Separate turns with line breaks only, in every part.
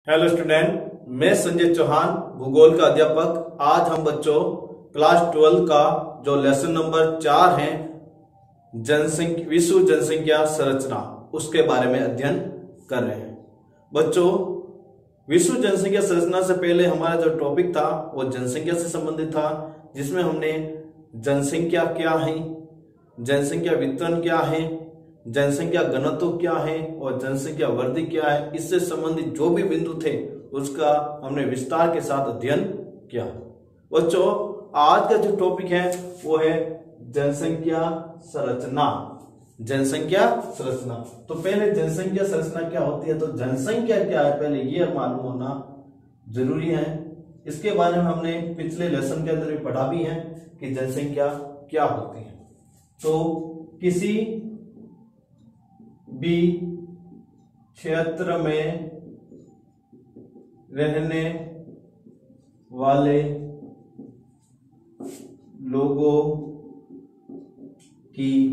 Hello student, मैं संजय चौहान, भूगोल का अध्यापक। आज हम बच्चों क्लास 12 का जो लेसन नंबर 4 है विश्व जनसंख्या संरचना, उसके बारे में अध्ययन कर रहे हैं। बच्चों, विश्व जनसंख्या संरचना से पहले हमारा जो टॉपिक था वो जनसंख्या से संबंधित था, जिसमें हमने जनसंख्या क्या है, जनसंख्या वितरण क्या है, जनसंख्या घनत्व क्या है और जनसंख्या वृद्धि क्या है, इससे संबंधित जो भी बिंदु थे उसका हमने विस्तार के साथ अध्ययन किया। बच्चों, आज का जो टॉपिक है वो है जनसंख्या संरचना। जनसंख्या संरचना। तो पहले जनसंख्या संरचना क्या होती है, तो जनसंख्या क्या है पहले ये मालूम होना जरूरी है। इसके बारे में हमने पिछले लेसन के अंदर भी पढ़ा भी है कि जनसंख्या क्या होती है। तो किसी भी क्षेत्र में रहने वाले लोगों की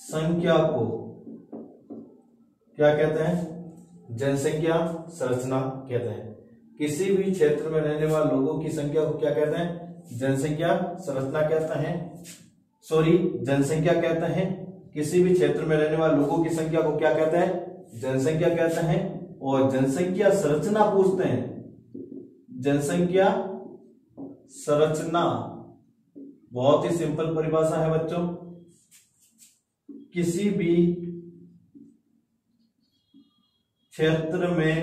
संख्या को क्या कहते हैं? जनसंख्या संरचना कहते हैं। किसी भी क्षेत्र में रहने वाले लोगों की संख्या को क्या कहते हैं? जनसंख्या संरचना कहते हैं। जनसंख्या कहते हैं। किसी भी क्षेत्र में रहने वाले लोगों की संख्या को क्या कहते हैं? जनसंख्या कहते हैं। और जनसंख्या संरचना पूछते हैं। जनसंख्या संरचना बहुत ही सिंपल परिभाषा है बच्चों। किसी भी क्षेत्र में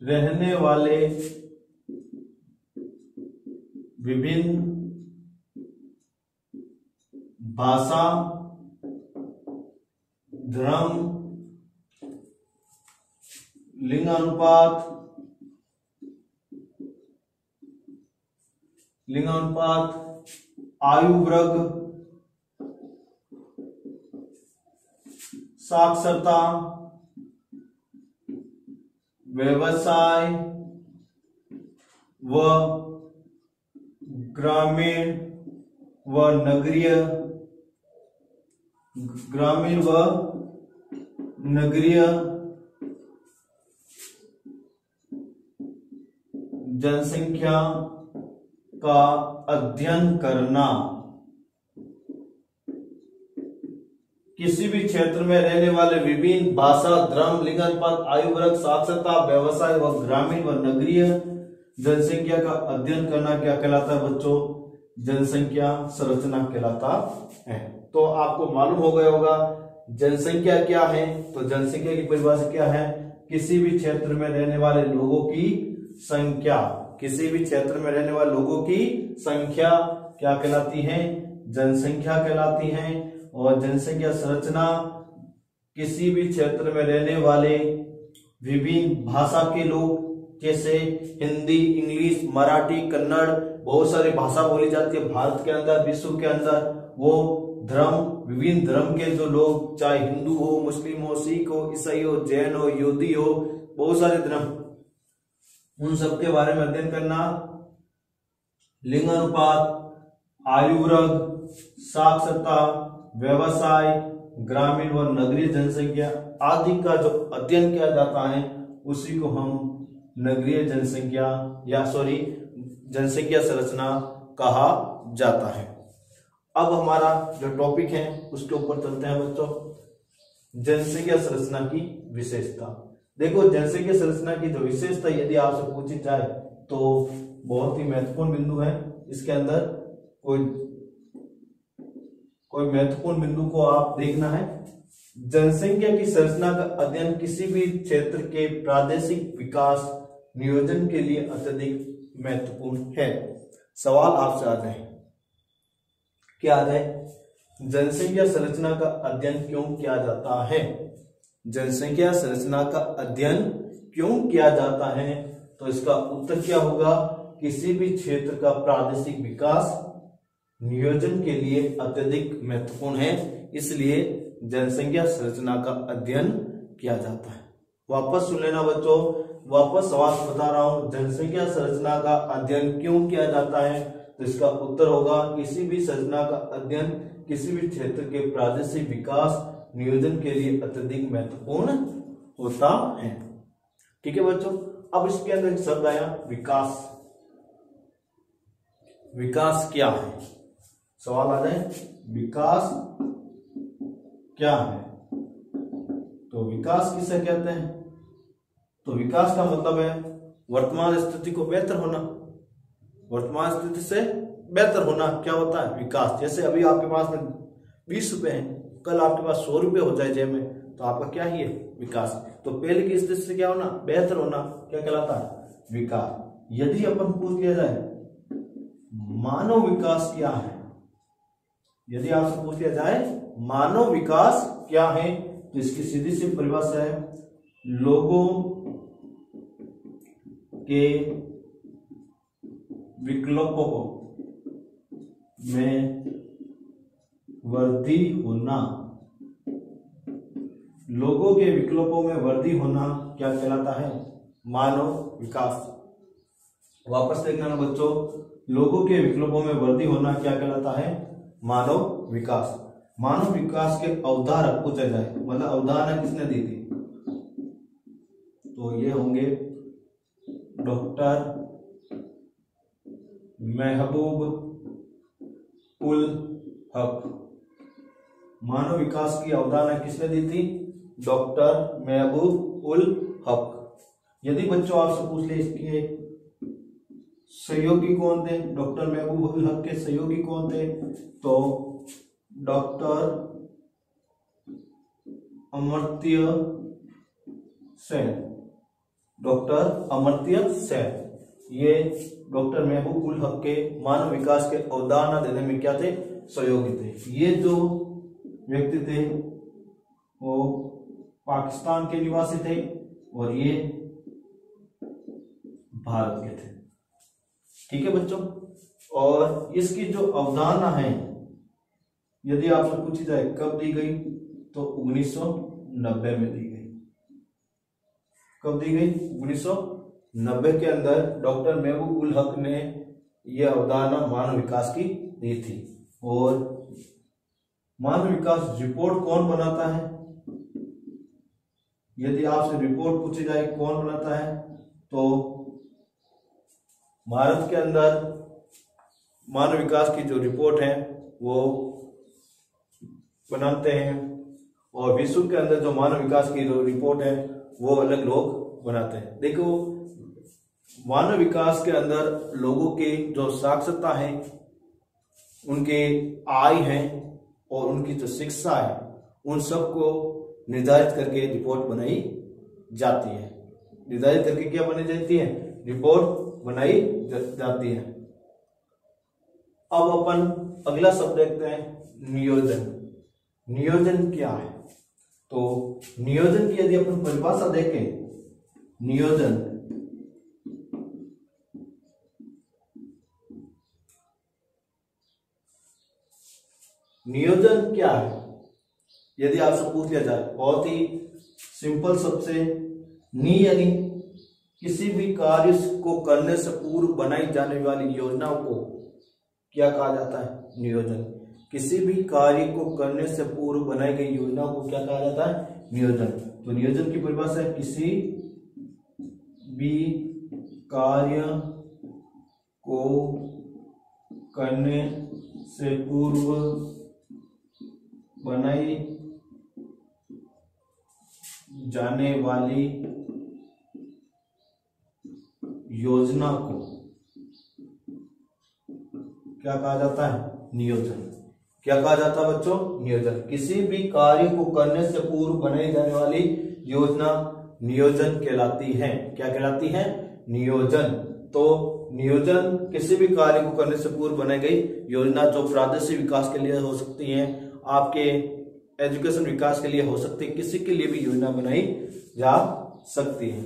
रहने वाले विभिन्न भाषा, धर्म, लिंगानुपात, आयु वर्ग, साक्षरता, व्यवसाय व ग्रामीण व नगरीय जनसंख्या का अध्ययन करना। किसी भी क्षेत्र में रहने वाले विभिन्न भाषा, धर्म, लिंगानुपात, आयु वर्ग, साक्षरता, व्यवसाय व ग्रामीण व नगरीय जनसंख्या का अध्ययन करना क्या कहलाता है बच्चों? जनसंख्या संरचना कहलाता है। तो आपको मालूम हो गया होगा जनसंख्या क्या है। तो जनसंख्या की परिभाषा क्या है? किसी भी क्षेत्र में रहने वाले लोगों की संख्या। किसी भी क्षेत्र में रहने वाले लोगों की संख्या क्या कहलाती है? जनसंख्या कहलाती है। और जनसंख्या संरचना किसी भी क्षेत्र में रहने वाले विभिन्न भाषा के लोग, जैसे हिंदी, इंग्लिश, मराठी, कन्नड़, बहुत सारी भाषा बोली जाती है भारत के अंदर, विश्व के अंदर। वो धर्म, विभिन्न धर्म के जो लोग, चाहे हिंदू हो, मुस्लिम हो, सिख हो, ईसाई हो, जैन हो, यहूदी हो, बहुत सारे धर्म, उन सब के बारे में अध्ययन करना। लिंगानुपात, आयु वर्ग, साक्षरता, व्यवसाय, ग्रामीण व नगरीय जनसंख्या आदि का जो अध्ययन किया जाता है उसी को हम नगरीय जनसंख्या जनसंख्या संरचना कहा जाता है। अब हमारा जो टॉपिक है उसके ऊपर चलते हैं बच्चों। जनसंख्या संरचना की विशेषता। देखो, जनसंख्या संरचना की जो विशेषता यदि आपसे पूछी जाए तो बहुत ही महत्वपूर्ण बिंदु है। इसके अंदर कोई महत्वपूर्ण बिंदु को आप देखना है। जनसंख्या की संरचना का अध्ययन किसी भी क्षेत्र के प्रादेशिक विकास नियोजन के लिए अत्यधिक महत्वपूर्ण है। सवाल आपसे आ जाए, क्या आ जाए? जनसंख्या संरचना का अध्ययन क्यों किया जाता है? जनसंख्या संरचना का अध्ययन क्यों किया जाता है? तो इसका उत्तर क्या होगा? किसी भी क्षेत्र का प्रादेशिक विकास नियोजन के लिए अत्यधिक महत्वपूर्ण है, इसलिए जनसंख्या संरचना का अध्ययन किया जाता है। वापस सुन लेना बच्चों, वापस सवाल बता रहा हूं। जनसंख्या संरचना का अध्ययन क्यों किया जाता है? तो इसका उत्तर होगा किसी भी संरचना का अध्ययन किसी भी क्षेत्र के प्रादेशिक विकास नियोजन के लिए अत्यधिक महत्वपूर्ण होता है। ठीक है बच्चों, अब इसके अंदर एक शब्द आया विकास। विकास क्या है? सवाल आ जाए, विकास क्या है? तो विकास किसे कहते हैं? तो विकास का मतलब है वर्तमान स्थिति को बेहतर होना। वर्तमान स्थिति से बेहतर होना क्या होता है? विकास। जैसे अभी आपके पास में 20 रुपए हैं, कल आपके पास 100 रुपए हो जाए जेब में, तो आपका क्या ही है? विकास। तो पहले की स्थिति से क्या होना? बेहतर होना। क्या कहलाता है? विकास। यदि अपन पूछ लिया जाए मानव विकास क्या है, यदि आपसे पूछ लिया जाए मानव विकास क्या है, तो इसकी सीधी सी परिभाषा है लोगों के विकल्पों में वृद्धि होना। लोगों के विकल्पों में वृद्धि होना क्या कहलाता है? मानव विकास। वापस देखना ना बच्चों, लोगों के विकल्पों में वृद्धि होना क्या कहलाता है? मानव विकास। मानव विकास के अवधारक पूछा जाए, मतलब अवधारणा किसने दी थी, तो ये होंगे डॉक्टर महबूब उल हक। मानव विकास की अवधारणा किसने दी थी? डॉक्टर महबूब उल हक। यदि बच्चों आपसे पूछ ले इसके सहयोगी कौन थे, डॉक्टर महबूब उल हक के सहयोगी कौन थे, तो डॉक्टर अमर्त्य सेन। डॉक्टर अमर्त्य सेन ये डॉक्टर महबूब उल हक के मानव विकास के अवधारणा देने में क्या थे? सहयोगी थे। ये जो व्यक्ति थे वो पाकिस्तान के निवासी थे और ये भारत के थे। ठीक है बच्चों, और इसकी जो अवधारणा है यदि आपसे पूछी जाए कब दी गई, तो 1990 में दी गई। कब दी गई? 1990 के अंदर डॉक्टर महबूब उल हक ने यह अवधारणा मानव विकास की दी थी। और मानव विकास रिपोर्ट कौन बनाता है? यदि आपसे रिपोर्ट पूछी जाए कौन बनाता है, तो भारत के अंदर मानव विकास की जो रिपोर्ट है वो बनाते हैं, और विश्व के अंदर जो मानव विकास की जो रिपोर्ट है वो अलग लोग बनाते हैं। देखो, मानव विकास के अंदर लोगों की जो साक्षरता है, उनके आय है और उनकी जो शिक्षा है, उन सबको निर्धारित करके रिपोर्ट बनाई जाती है। निर्धारित करके क्या बनाई जाती है? रिपोर्ट बनाई जाती है। अब अपन अगला शब्द देखते हैं नियोजन। नियोजन क्या है? तो नियोजन की यदि अपन परिभाषा देखें, नियोजन नियोजन क्या है यदि आपसे पूछ लिया जाए, बहुत ही सिंपल शब्द से, नी यानी किसी भी कार्य को करने से पूर्व बनाई जाने वाली योजनाओं को क्या कहा जाता है? नियोजन। किसी भी कार्य को करने से पूर्व बनाई गई योजनाओं को क्या कहा जाता है? नियोजन। तो नियोजन की परिभाषा है किसी भी कार्य को करने से पूर्व बनाई जाने वाली योजना को क्या कहा जाता है? नियोजन। क्या कहा जाता है बच्चों? नियोजन। किसी भी कार्य को करने से पूर्व बनाई जाने वाली योजना नियोजन कहलाती है। क्या कहलाती है? नियोजन। तो नियोजन किसी भी कार्य को करने से पूर्व बनाई गई योजना, जो प्रादेशिक विकास के लिए हो सकती है, आपके एजुकेशन विकास के लिए हो सकती है, किसी के लिए भी योजना बनाई जा सकती है।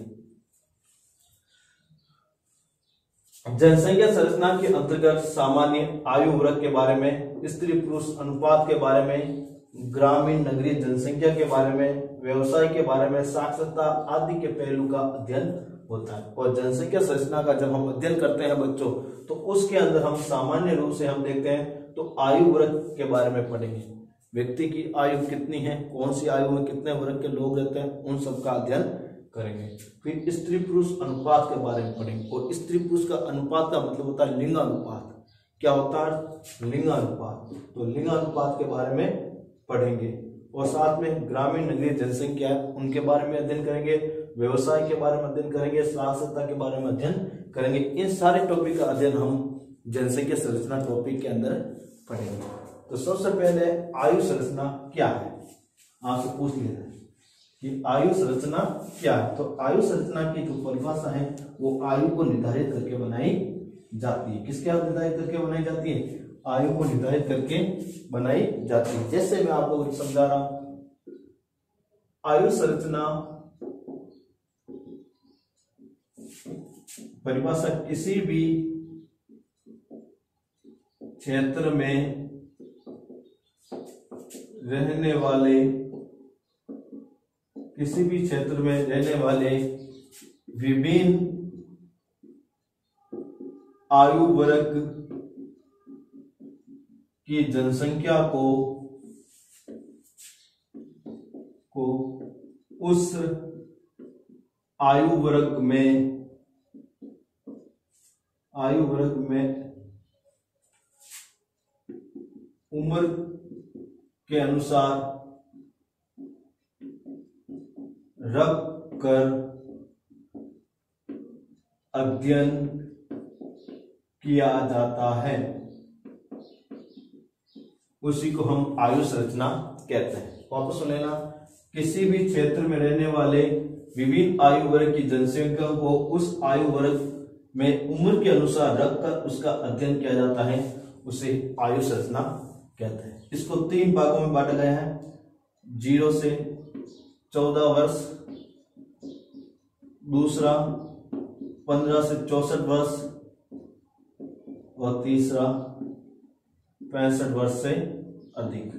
जनसंख्या संरचना के अंतर्गत सामान्य आयु वर्ग के बारे में, स्त्री पुरुष अनुपात के बारे में, ग्रामीण नगरीय जनसंख्या के बारे में, व्यवसाय के बारे में, साक्षरता आदि के पहलू का अध्ययन होता है। और जनसंख्या संरचना का जब हम अध्ययन करते हैं बच्चों, तो उसके अंदर हम सामान्य रूप से हम देखते हैं तो आयु वर्ग के बारे में पढ़ेंगे। व्यक्ति की आयु कितनी है, कौन सी आयु में कितने वर्ग के लोग रहते हैं, उन सब का अध्ययन करेंगे। फिर स्त्री पुरुष अनुपात के बारे में पढ़ेंगे, और स्त्री पुरुष का अनुपात का मतलब होता है लिंगानुपात। क्या होता है? लिंगानुपात। तो लिंगानुपात के बारे में पढ़ेंगे, और साथ में ग्रामीण नगरीय जनसंख्या है उनके बारे में अध्ययन करेंगे, व्यवसाय के बारे में अध्ययन करेंगे, साक्षरता के बारे में अध्ययन करेंगे। इन सारे टॉपिक का अध्ययन हम जनसंख्या संरचना टॉपिक के अंदर पढ़ेंगे। तो सबसे पहले आयु संरचना क्या है, आपसे पूछ लेना है कि आयु संरचना क्या है। तो आयु संरचना की जो परिभाषा है वो आयु को निर्धारित करके बनाई जाती है। किसके साथ निर्धारित करके बनाई जाती है? आयु को निर्धारित करके बनाई जाती है। जैसे मैं आपको समझा रहा हूं, आयु संरचना परिभाषा किसी भी क्षेत्र में रहने वाले, किसी भी क्षेत्र में रहने वाले विभिन्न आयु वर्ग की जनसंख्या को उस आयु वर्ग में उम्र के अनुसार रख कर अध्ययन किया जाता है, उसी को हम आयु संरचना कहते हैं। वापस सुन लेना, किसी भी क्षेत्र में रहने वाले विभिन्न आयु वर्ग की जनसंख्या को उस आयु वर्ग में उम्र के अनुसार रखकर उसका अध्ययन किया जाता है, उसे आयु संरचना कहते हैं। इसको 3 भागों में बांटा गया है, 0 से 14 वर्ष, दूसरा 15 से 64 वर्ष, और तीसरा 65 वर्ष से अधिक।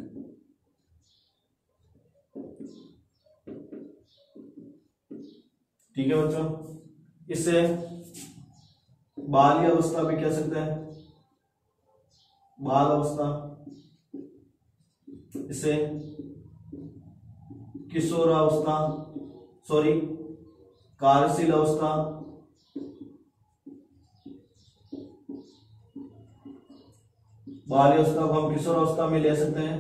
ठीक है बच्चों, इसे बाल अवस्था भी कह सकते हैं, बाल अवस्था, इसे किशोरावस्था, कार्यशील अवस्था, बाल अवस्था को हम किशोरावस्था में ले सकते हैं।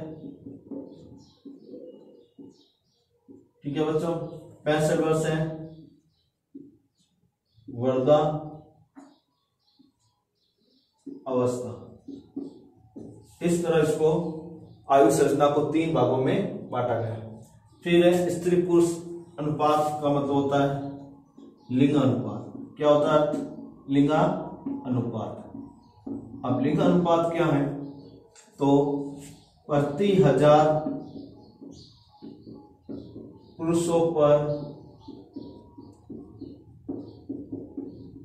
ठीक है बच्चों, 65 वर्ष है वृद्धा अवस्था। इस तरह इसको आयु संरचना को 3 भागों में बांटा गया है। फिर है स्त्री पुरुष अनुपात का मतलब होता है लिंगानुपात। क्या होता है? लिंगानुपात। अब लिंगानुपात क्या है? तो प्रति 1000 पुरुषों पर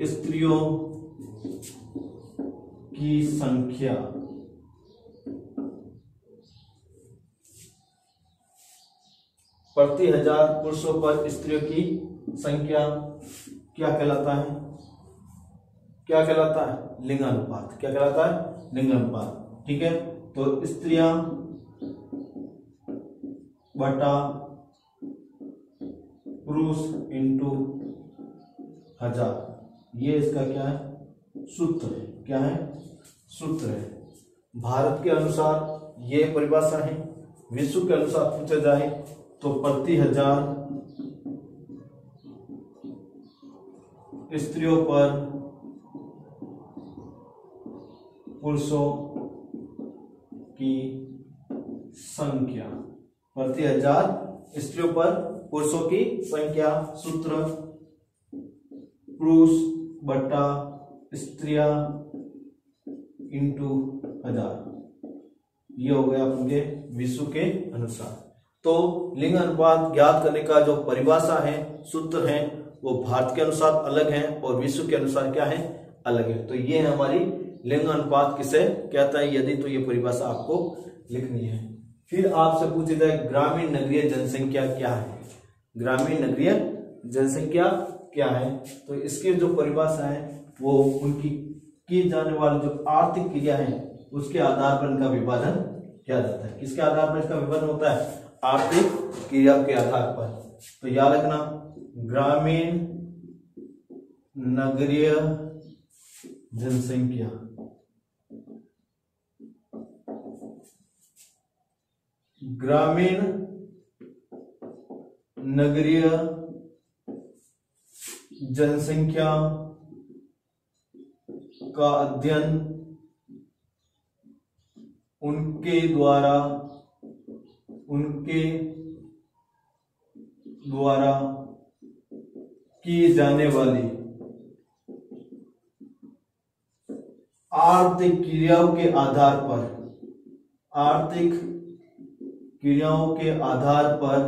स्त्रियों की संख्या प्रति 1000 पुरुषों पर स्त्रियों की संख्या क्या कहलाता है? क्या कहलाता है? लिंगानुपात। क्या कहलाता है? लिंगानुपात। ठीक है, तो स्त्रियां बटा पुरुष इंटू 1000, ये इसका क्या है? सूत्र है। क्या है? सूत्र है। भारत के अनुसार ये परिभाषा है। विश्व के अनुसार पूछा जाए तो प्रति 1000 स्त्रियों पर पुरुषों की संख्या, प्रति 1000 स्त्रियों पर पुरुषों की संख्या, सूत्र पुरुष बटा स्त्रियां इंटू 1000, ये हो गया अपने विश्व के अनुसार। तो लिंग अनुपात ज्ञात करने का जो परिभाषा है, सूत्र है, वो भारत के अनुसार अलग है और विश्व के अनुसार क्या है? अलग है। तो ये है हमारी लिंग अनुपात किसे कहता है, यदि तो ये परिभाषा आपको लिखनी है। फिर आपसे पूछे जाए ग्रामीण नगरीय जनसंख्या क्या है? ग्रामीण नगरीय जनसंख्या क्या है? तो इसकी जो परिभाषा है वो उनकी की जाने वाली जो आर्थिक क्रिया है उसके आधार पर इनका विभाजन किया जाता है। किसके आधार पर इसका विभाजन होता है? आर्थिक क्रिया के आधार पर। तो याद रखना, ग्रामीण नगरीय जनसंख्या, ग्रामीण नगरीय जनसंख्या का अध्ययन उनके द्वारा की जाने वाली आर्थिक क्रियाओं के आधार पर, आर्थिक क्रियाओं के आधार पर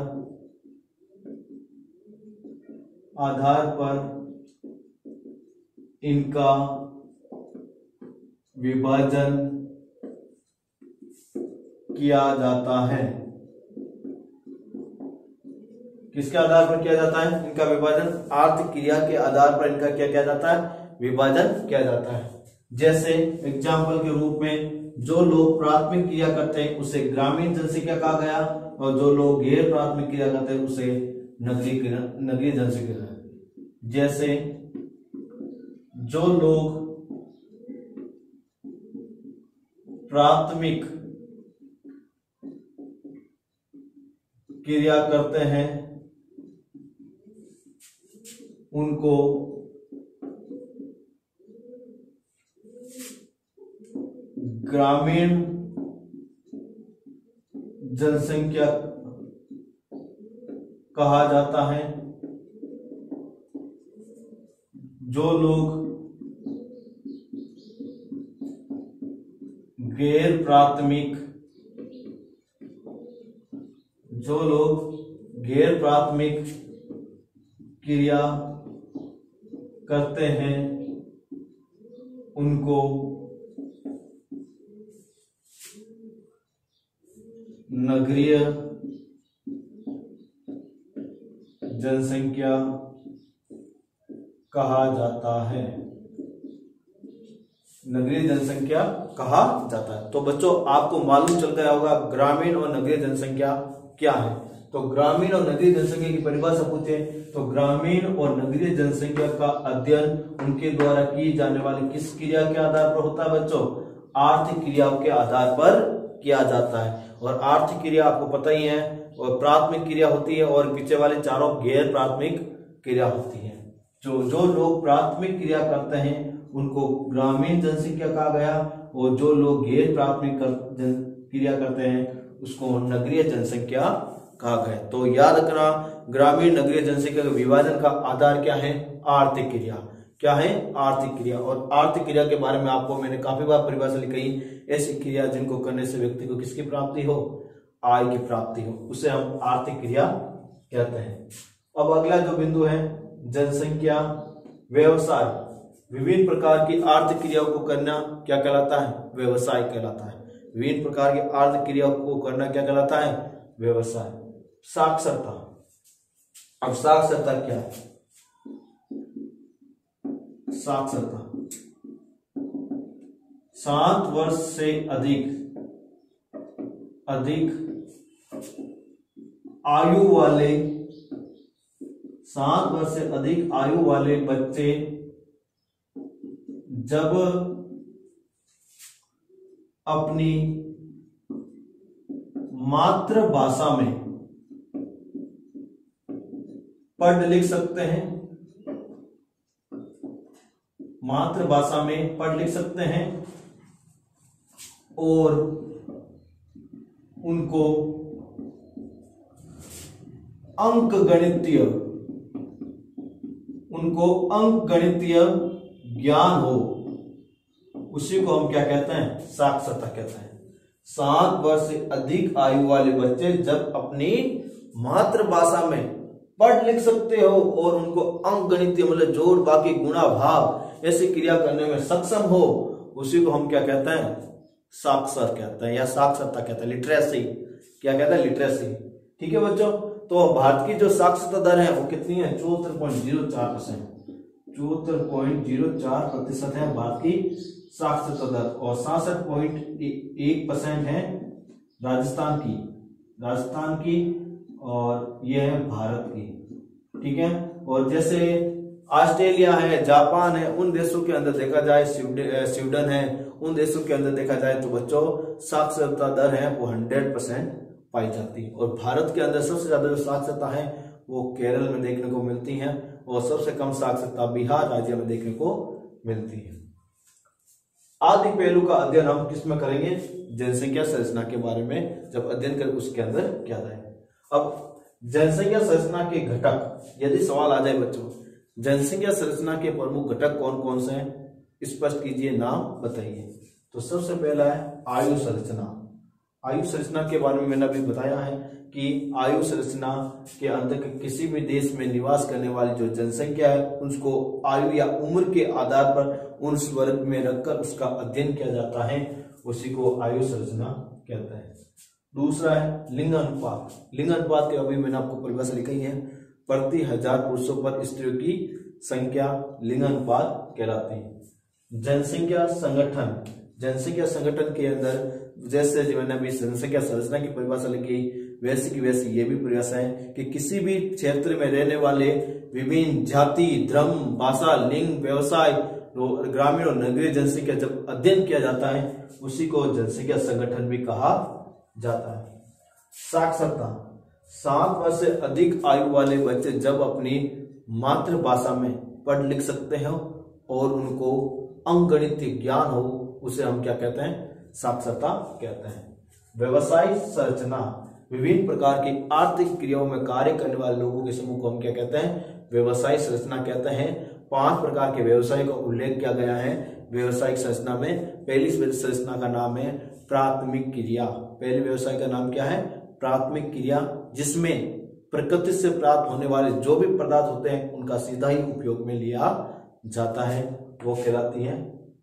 इनका विभाजन किया जाता है। किसके आधार पर किया जाता है इनका विभाजन? आर्थिक क्रिया के आधार पर इनका क्या किया जाता है? विभाजन किया जाता है। जैसे एग्जाम्पल के रूप में, जो लोग प्राथमिक क्रिया करते हैं उसे ग्रामीण जनसंख्या कहा गया, और जो लोग गैर प्राथमिक क्रिया करते हैं उसे नगरीय जनसंख्या कहा गया। जैसे जो लोग प्राथमिक क्रिया करते हैं उनको ग्रामीण जनसंख्या कहा जाता है। जो लोग गैर प्राथमिक क्रिया करते हैं उनको नगरीय जनसंख्या कहा जाता है। नगरीय जनसंख्या कहा जाता है। तो बच्चों, आपको मालूम चल गया होगा ग्रामीण और नगरीय जनसंख्या क्या है। तो ग्रामीण और नगरीय जनसंख्या की परिभाषा पूछे तो ग्रामीण और नगरीय जनसंख्या का अध्ययन उनके द्वारा की जाने वाली किस क्रिया के आधार पर होता है बच्चों? आर्थिक क्रियाओं के आधार पर किया जाता है। और आर्थिक क्रिया आपको पता ही है, और प्राथमिक क्रिया होती है और पीछे वाले चारों गैर प्राथमिक क्रिया होती है। जो लोग प्राथमिक क्रिया करते हैं उनको ग्रामीण जनसंख्या कहा गया, और जो लोग गैर प्राथमिक क्रिया करते हैं उसको नगरीय जनसंख्या कहा गया। तो याद रखना, ग्रामीण नगरीय जनसंख्या के विभाजन का आधार क्या है? आर्थिक क्रिया। क्या है? आर्थिक क्रिया। और आर्थिक क्रिया के बारे में आपको मैंने काफी बार परिभाषा लिखी, ऐसी क्रिया जिनको करने से व्यक्ति को किसकी प्राप्ति हो? आय की प्राप्ति हो, उसे हम आर्थिक क्रिया कहते हैं। अब अगला जो बिंदु है, जनसंख्या व्यवसाय। विभिन्न प्रकार की आर्थिक क्रियाओं को करना क्या कहलाता है? व्यवसाय कहलाता है। विभिन्न प्रकार की आर्थिक क्रियाओं को करना क्या कहलाता है? व्यवसाय। साक्षरता। अब साक्षरता क्या है? साक्षरता 7 वर्ष से अधिक आयु वाले 7 वर्ष से अधिक आयु वाले बच्चे जब अपनी मातृभाषा में पढ़ लिख सकते हैं, मातृभाषा में पढ़ लिख सकते हैं, और उनको अंकगणितीय ज्ञान हो, उसी को हम क्या कहते हैं? साक्षरता कहते हैं। 7 वर्ष से अधिक आयु वाले बच्चे जब अपनी मातृभाषा में पढ़ लिख सकते हो और उनको अंकगणितीय मतलब जोड़ बाकी गुणा भाग ऐसी क्रिया करने में सक्षम हो, उसी को हम क्या कहते हैं? साक्षर कहते हैं या साक्षरता कहते हैं। लिटरेसी क्या कहते हैं? लिटरेसी। ठीक है बच्चों, तो भारत की जो साक्षरता दर है वो कितनी है? 74.04%। 74.04% है भारत की साक्षरता दर, और 66.1% है राजस्थान की और ये है भारत की, ठीक है। और जैसे ऑस्ट्रेलिया है, जापान है, उन देशों के अंदर देखा जाए, स्वीडन है, उन देशों के अंदर देखा जाए तो बच्चों साक्षरता दर है वो 100% पाई जाती है। और भारत के अंदर सबसे ज्यादा जो साक्षरता है वो केरल में देखने को मिलती है और सबसे कम साक्षरता बिहार राज्य में देखने को मिलती है। आदि पहलू का अध्ययन हम किस में करेंगे? जनसंख्या संरचना के बारे में जब अध्ययन करें उसके अंदर क्या जाए। अब जनसंख्या संरचना के घटक, यदि सवाल आ जाए बच्चों जनसंख्या संरचना के प्रमुख घटक कौन कौन से हैं, स्पष्ट कीजिए, नाम बताइए। तो सबसे पहला है आयु संरचना। आयु संरचना के बारे में मैंने अभी बताया है कि आयु संरचना के अंतर्गत किसी भी देश में निवास करने वाली जो जनसंख्या है उसको आयु या उम्र के आधार पर उस वर्ग में रखकर उसका अध्ययन किया जाता है, उसी को आयु संरचना कहते हैं। दूसरा है लिंग अनुपात। लिंग अनुपात के अभी मैंने आपको परिभाषा लिखी है, प्रति 1000 पुरुषों पर स्त्रियों की संख्या लिंग अनुपात कहलाती है। जनसंख्या संगठन, जनसंख्या संगठन के अंदर जैसे मैंने अभी जनसंख्या संरचना की परिभाषा लिखी वैसी की वैसी ये भी परिभाषा है कि किसी भी क्षेत्र में रहने वाले विभिन्न जाति, धर्म, भाषा, लिंग, व्यवसाय, ग्रामीण और नगरीय जनसंख्या जब अध्ययन किया जाता है उसी को जनसंख्या संगठन भी कहा जाता है। साक्षरता, 7 वर्ष से अधिक आयु वाले बच्चे जब अपनी मातृभाषा में पढ़ लिख सकते हैं और उनको अंकगणितीय ज्ञान हो उसे हम क्या कहते हैं? साक्षरता कहते हैं। व्यवसाय संरचना, विभिन्न प्रकार की आर्थिक क्रियाओं में कार्य करने वाले लोगों के समूह को हम क्या कहते हैं? व्यवसायिक संरचना कहते हैं। 5 प्रकार के व्यवसाय का उल्लेख किया गया है व्यवसायिक संरचना में। पहली संरचना का नाम है प्राथमिक क्रिया। पहले व्यवसाय का नाम क्या है? प्राथमिक क्रिया, जिसमें प्रकृति से प्राप्त होने वाले जो भी पदार्थ होते हैं उनका सीधा ही उपयोग में लिया जाता है, वो कहलाती है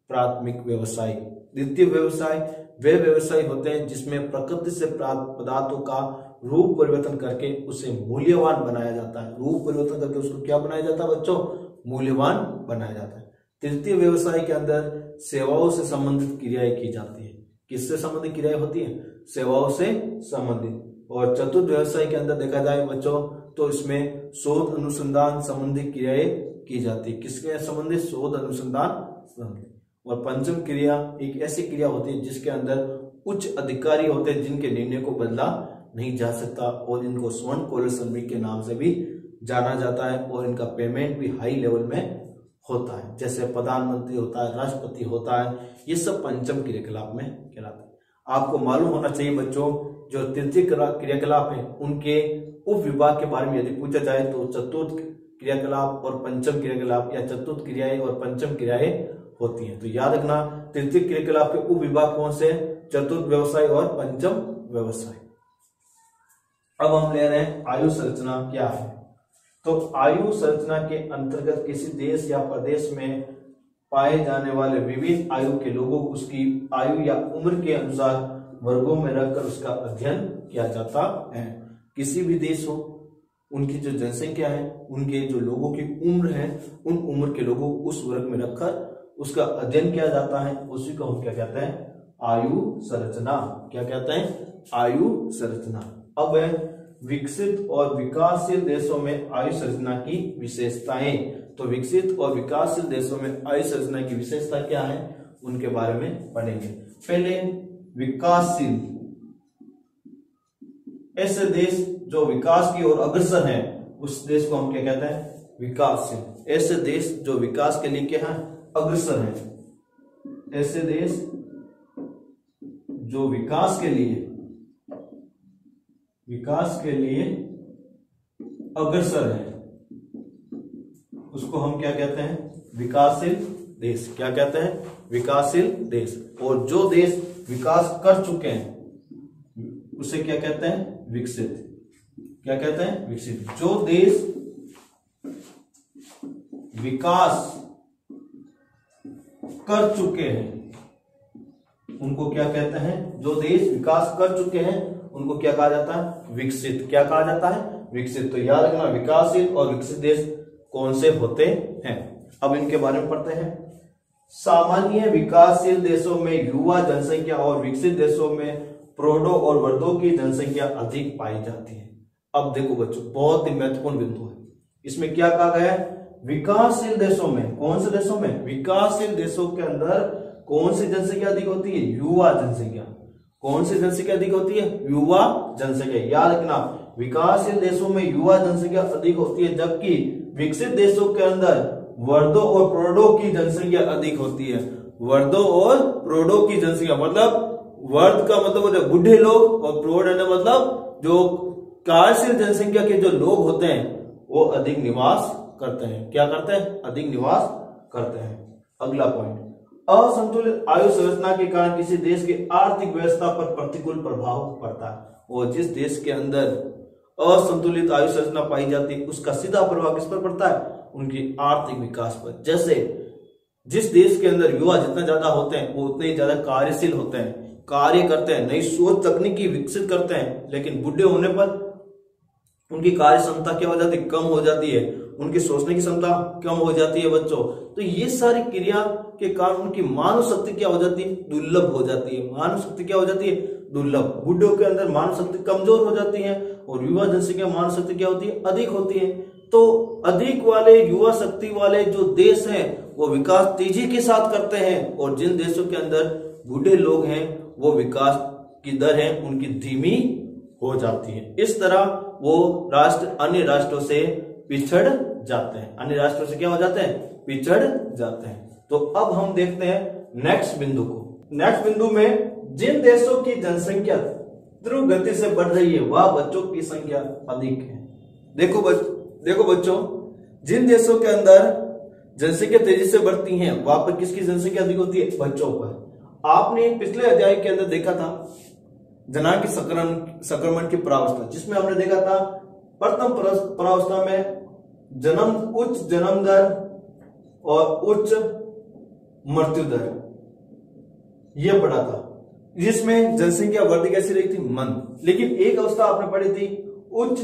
प्राथमिक व्यवसाय। द्वितीय व्यवसाय वे व्यवसाय होते हैं जिसमें प्रकृति से प्राप्त पदार्थों का रूप परिवर्तन करके उसे मूल्यवान बनाया जाता है। रूप परिवर्तन करके उसको क्या बनाया जाता है बच्चों? मूल्यवान बनाया जाता है। तृतीय व्यवसाय के अंदर सेवाओं से संबंधित क्रियाएं की जाती है। किससे संबंधित क्रियाएं होती है? सेवाओं से संबंधित। और चतुर्थ व्यवसाय के अंदर देखा जाए बच्चों तो इसमें शोध अनुसंधान संबंधित क्रियाएं की जाती है। किसके संबंधित? शोध अनुसंधान संबंधित। और पंचम क्रिया एक ऐसी क्रिया होती है जिसके अंदर उच्च अधिकारी होते हैं जिनके निर्णय को बदला नहीं जा सकता और इनको स्वर्ण कॉलर श्रमिक के नाम से भी जाना जाता है और इनका पेमेंट भी हाई लेवल में होता है, जैसे प्रधानमंत्री होता है, राष्ट्रपति होता है, ये सब पंचम क्रियाकलाप में कहलाते हैं। आपको मालूम होना चाहिए बच्चों जो तृतीय क्रियाकलाप है उनके उप विभाग के बारे में यदि पूछा जाए तो चतुर्थ क्रियाकलाप और पंचम क्रियाकलाप या चतुर्थ क्रियाएं और पंचम क्रियाएं होती हैं। तो याद रखना तृतीय क्रियाकलाप के उप विभाग कौन से? चतुर्थ व्यवसाय और पंचम व्यवसाय। अब हम ले रहे हैं आयु संरचना क्या है। तो आयु संरचना के अंतर्गत किसी देश या प्रदेश में पाए जाने वाले विभिन्न आयु के लोगों को उसकी आयु या उम्र के अनुसार वर्गों में रखकर उसका अध्ययन किया जाता है। किसी भी देश हो उनकी जो जनसंख्या है, उनके जो लोगों की उम्र है, उन उम्र के लोगों को उस वर्ग में रखकर उसका अध्ययन किया जाता है, उसी को हम क्या कहते हैं? आयु संरचना। क्या कहते हैं? आयु संरचना। अब विकसित और विकासशील देशों में आयु संरचना की विशेषताएं। तो विकसित और विकासशील देशों में आयु संरचना की विशेषता क्या है उनके बारे में पढ़ेंगे। पहले विकासशील, ऐसे देश जो विकास की ओर अग्रसर है उस देश को हम क्या कहते हैं? विकासशील। ऐसे देश जो विकास के लिए क्या है? अग्रसर है। ऐसे देश जो विकास के लिए अग्रसर है उसको हम क्या कहते हैं? विकासशील देश। क्या कहते हैं? विकासशील देश। और जो देश विकास कर चुके हैं उसे क्या कहते हैं? विकसित। क्या कहते हैं? विकसित। जो देश विकास कर चुके हैं उनको क्या कहते हैं? जो देश विकास कर चुके हैं उनको क्या कहा जाता है? विकसित। क्या कहा जाता है? विकसित। तो याद रखना विकासशील और विकसित देश कौन से होते हैं। अब इनके बारे में पढ़ते हैं। सामान्य विकासशील देशों में युवा जनसंख्या और विकसित देशों में प्रौढ़ों और वृद्धों की जनसंख्या अधिक पाई जाती है। अब देखो बच्चों, बहुत ही महत्वपूर्ण बिंदु है। इसमें क्या कहा गया है? विकासशील देशों में, कौन से देशों में? विकासशील देशों के अंदर कौन सी जनसंख्या अधिक होती है? युवा जनसंख्या। कौन सी जनसंख्या अधिक होती है? युवा जनसंख्या। याद रखना, विकासशील देशों में युवा जनसंख्या अधिक होती है, जबकि विकसित देशों के अंदर वृद्धों और प्रौढ़ों की जनसंख्या अधिक होती है। वृद्धों और प्रौढ़ों की जनसंख्या मतलब वर्ध का मतलब होता है बूढ़े लोग, और प्रौढ़ मतलब जो कार्यशील जनसंख्या के जो लोग होते हैं वो अधिक निवास करते हैं। क्या करते हैं? अधिक निवास करते हैं। अगला पॉइंट, असंतुलित आयु संरचना के कारण किसी देश की आर्थिक व्यवस्था पर प्रतिकूल प्रभाव पड़ता है। और जिस देश के अंदर असंतुलित आयु संरचना पाई जाती है उसका सीधा प्रभाव किस पर पड़ता है? उनकी आर्थिक विकास पर। जैसे जिस देश के अंदर युवा जितना ज्यादा होते हैं वो उतने ही ज्यादा कार्यशील होते हैं, कार्य करते हैं, नई सोच तकनीकी विकसित करते हैं, लेकिन बूढ़े होने पर उनकी कार्य क्षमता क्या हो जाती है? कम हो जाती है। उनकी सोचने की क्षमता कम हो जाती है बच्चों। तो ये सारी क्रिया के कारण उनकी मानव शक्ति क्या हो जाती है? दुर्लभ हो जाती है। मानव शक्ति क्या हो जाती है? दुर्लभ। बूढ़ों के अंदर मानव शक्ति कमजोर हो जाती है और युवा जनसंख्या मानव शक्ति क्या होती है? अधिक होती है। तो अधिक वाले युवा शक्ति वाले जो देश हैं वो विकास तेजी के साथ करते हैं, और जिन देशों के अंदर बूढ़े लोग हैं वो विकास की दर है उनकी धीमी हो जाती है। इस तरह वो राष्ट्र अन्य राष्ट्रों से पिछड़ जाते हैं। अन्य राष्ट्रों से क्या हो जाते हैं? पिछड़ जाते हैं। तो अब हम देखते हैं नेक्स्ट बिंदु को। नेक्स्ट बिंदु में जिन देशों की जनसंख्या तीव्र गति से बढ़ रही है वह बच्चों की संख्या अधिक है। देखो बच्चों, जिन देशों के अंदर जनसंख्या तेजी से बढ़ती है वहां पर किसकी जनसंख्या अधिक होती है? बच्चों पर। आपने पिछले अध्याय के अंदर देखा था जनांग संक्रमण की परावस्था, जिसमें हमने देखा था प्रथम परावस्था में उच्च जन्म दर और उच्च मृत्यु दर यह पढ़ा था, जिसमें जनसंख्या वृद्धि कैसी रही थी? मंद। लेकिन एक अवस्था आपने पढ़ी थी उच्च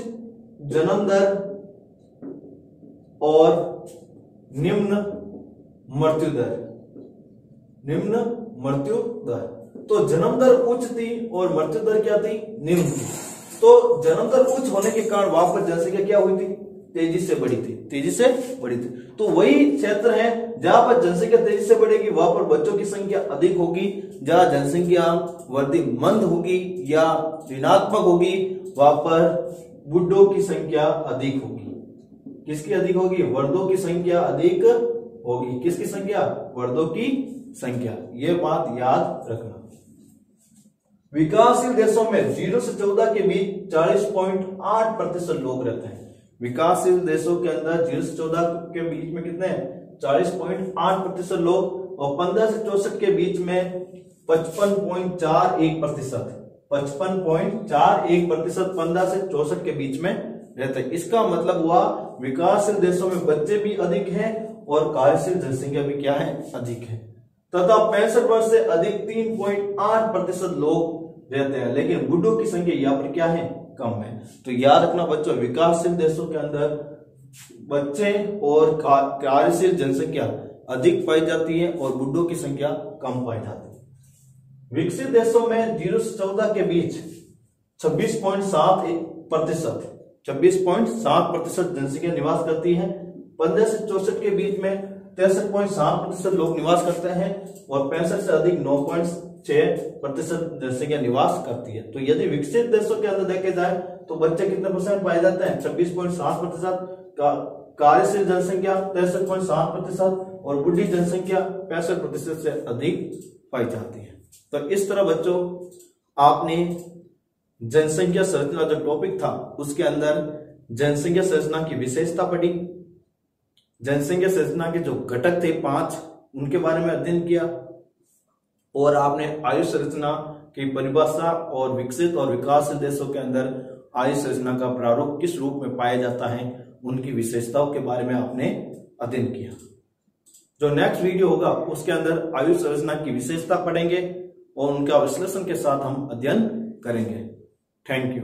जन्म दर और निम्न मृत्यु दर। निम्न मृत्यु दर, तो जन्म दर उच्च थी और मृत्यु दर क्या थी? निम्न थी। तो जन्म दर उच्च होने के कारण वहां पर जनसंख्या क्या हुई थी? तेजी से बढ़ी थी। तेजी से बढ़ी थी। तो वही क्षेत्र है जहां पर जनसंख्या तेजी से बढ़ेगी वहां पर बच्चों की संख्या अधिक होगी। जहां जनसंख्या वृद्धि मंद होगी या ऋणात्मक होगी वहां पर बूढ़ों की संख्या अधिक होगी। किसकी अधिक होगी? वृद्धों की संख्या अधिक होगी। किसकी संख्या? वृद्धों की संख्या। यह बात याद रखना। विकासशील देशों में 0 से 14 के बीच 40.8% लोग रहते हैं। विकासशील देशों के अंदर 0 से 14 के बीच में कितने? 40.8% लोग, और 15 से 64 के बीच में 55.41%। 55.41% 15 से 64 के बीच में रहते हैं। इसका मतलब हुआ विकासशील देशों में बच्चे भी अधिक हैं और कार्यशील जनसंख्या भी क्या है? अधिक है। तथा 65 वर्ष से अधिक 3.8% लोग रहते हैं, लेकिन बूढ़ों की संख्या यहाँ पर क्या है? कम है। तो याद रखना बच्चों, विकासशील देशों के अंदर बच्चे और कार्यशील जनसंख्या अधिक पाई जाती है और बूढ़ों की संख्या कम पाई जाती है। विकसित देशों में 0 से 14 के बीच 26.7% जनसंख्या निवास करती है। 15 से 64 के बीच में 63.7% लोग निवास करते हैं और 65 से अधिक 9.6% जनसंख्या निवास करती है। तो यदि विकसित देशों के अंदर देखे जाए तो बच्चे कितने परसेंट पाए जाते हैं? 26.7%, कार्यशील जनसंख्या 63.7% और बूढ़ी जनसंख्या 65% से अधिक पाई जाती है। तो इस तरह बच्चों आपने जनसंख्या संरचना जो टॉपिक था उसके अंदर जनसंख्या संरचना की विशेषता पढ़ी, जनसंख्या संरचना के जो घटक थे 5 उनके बारे में अध्ययन किया, और आपने आयु संरचना की परिभाषा और विकसित और विकासशील देशों के अंदर आयु संरचना का प्रारूप किस रूप में पाया जाता है उनकी विशेषताओं के बारे में आपने अध्ययन किया। जो नेक्स्ट वीडियो होगा उसके अंदर आयु संरचना की विशेषता पढ़ेंगे और उनका विश्लेषण के साथ हम अध्ययन करेंगे। Thank you.